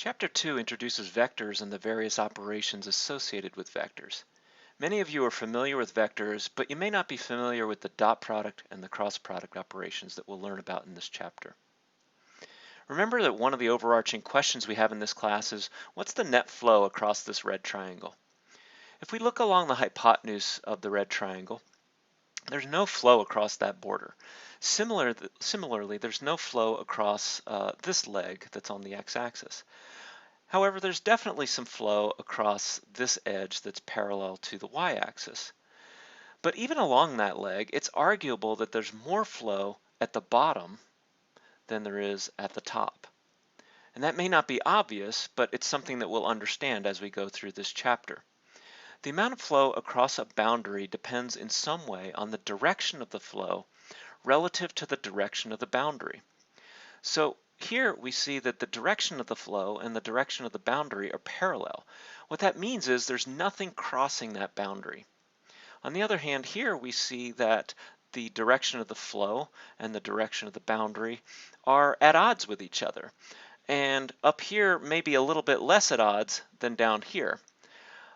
Chapter 2 introduces vectors and the various operations associated with vectors. Many of you are familiar with vectors, but you may not be familiar with the dot product and the cross product operations that we'll learn about in this chapter. Remember that one of the overarching questions we have in this class is, what's the net flow across this red triangle? If we look along the hypotenuse of the red triangle, there's no flow across that border. Similarly, there's no flow across this leg that's on the x-axis. However, there's definitely some flow across this edge that's parallel to the y-axis. But even along that leg, it's arguable that there's more flow at the bottom than there is at the top. And that may not be obvious, but it's something that we'll understand as we go through this chapter. The amount of flow across a boundary depends in some way on the direction of the flow relative to the direction of the boundary. So here we see that the direction of the flow and the direction of the boundary are parallel. What that means is there's nothing crossing that boundary. On the other hand, here we see that the direction of the flow and the direction of the boundary are at odds with each other. And up here maybe a little bit less at odds than down here.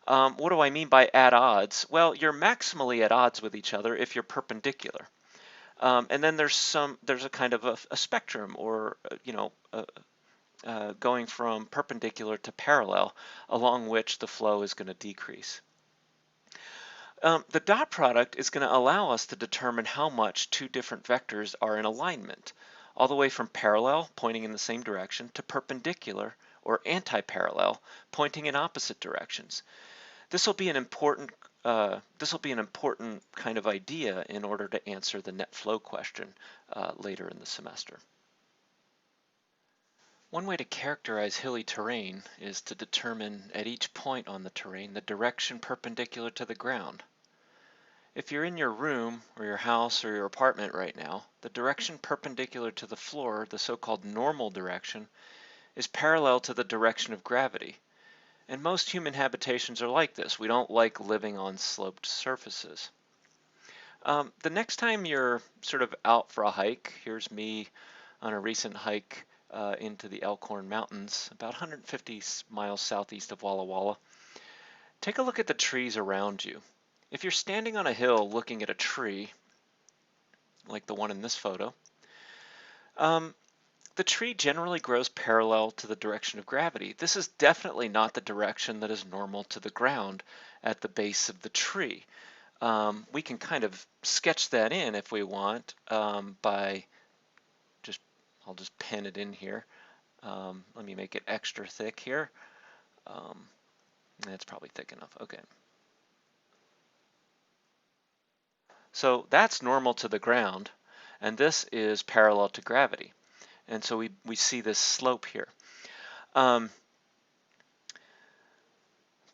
What do I mean by at odds? Well, you're maximally at odds with each other if you're perpendicular. And then there's a kind of a spectrum, or going from perpendicular to parallel, along which the flow is going to decrease. The dot product is going to allow us to determine how much two different vectors are in alignment, all the way from parallel, pointing in the same direction, to perpendicular or anti-parallel, pointing in opposite directions. This will be an important kind of idea in order to answer the net flow question later in the semester. One way to characterize hilly terrain is to determine at each point on the terrain the direction perpendicular to the ground. If you're in your room or your house or your apartment right now, the direction perpendicular to the floor, the so-called normal direction, is parallel to the direction of gravity. And most human habitations are like this. We don't like living on sloped surfaces. The next time you're sort of out for a hike, here's me on a recent hike into the Elkhorn Mountains, about 150 miles southeast of Walla Walla. Take a look at the trees around you. If you're standing on a hill looking at a tree, like the one in this photo, the tree generally grows parallel to the direction of gravity. This is definitely not the direction that is normal to the ground at the base of the tree. We can kind of sketch that in if we want by I'll just pen it in here. Let me make it extra thick here. That's probably thick enough. Okay. So that's normal to the ground, and this is parallel to gravity. And so we see this slope here. The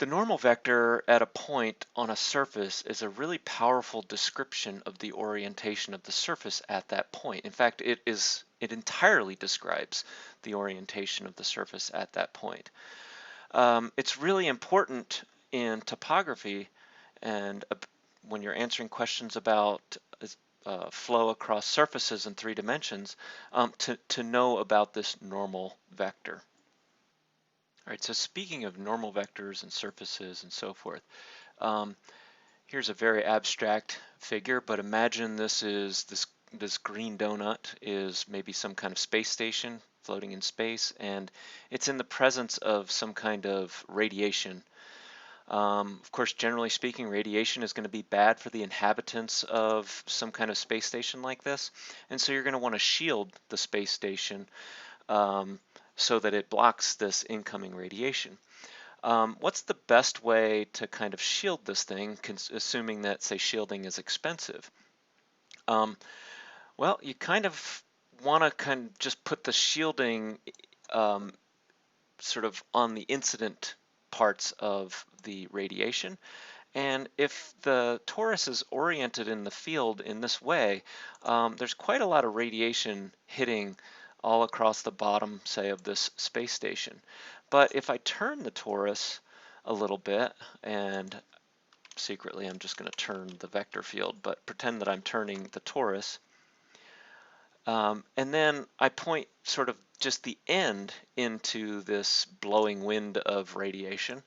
normal vector at a point on a surface is a really powerful description of the orientation of the surface at that point. In fact, it entirely describes the orientation of the surface at that point. It's really important in topography and when you're answering questions about flow across surfaces in 3 dimensions to know about this normal vector. All right, so speaking of normal vectors and surfaces and so forth, here's a very abstract figure, but imagine this green donut is maybe some kind of space station floating in space, and it's in the presence of some kind of radiation. Of course, generally speaking, radiation is going to be bad for the inhabitants of some kind of space station like this, and so you're going to want to shield the space station so that it blocks this incoming radiation. What's the best way to kind of shield this thing, assuming that, say, shielding is expensive? Well, you kind of want to kind of just put the shielding sort of on the incident parts of the radiation. And if the torus is oriented in the field in this way, there's quite a lot of radiation hitting all across the bottom, say, of this space station. But if I turn the torus a little bit, and secretly I'm just going to turn the vector field, but pretend that I'm turning the torus, And then I point sort of just the end into this blowing wind of radiation.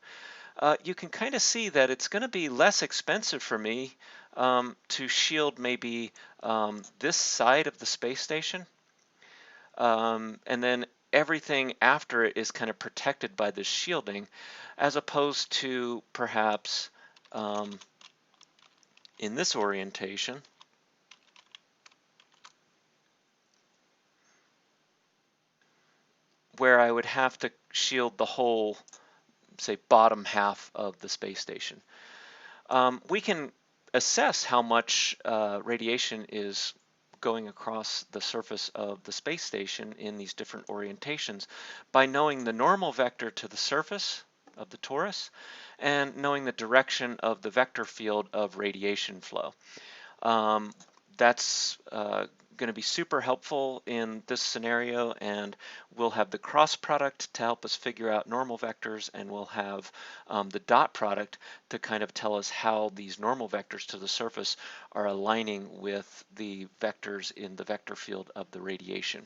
You can kind of see that it's going to be less expensive for me to shield maybe this side of the space station, and then everything after it is kind of protected by this shielding, as opposed to perhaps in this orientation, where I would have to shield the whole, say, bottom half of the space station. We can assess how much radiation is going across the surface of the space station in these different orientations by knowing the normal vector to the surface of the torus and knowing the direction of the vector field of radiation flow. That's going to be super helpful in this scenario, and we'll have the cross product to help us figure out normal vectors, and we'll have the dot product to kind of tell us how these normal vectors to the surface are aligning with the vectors in the vector field of the radiation.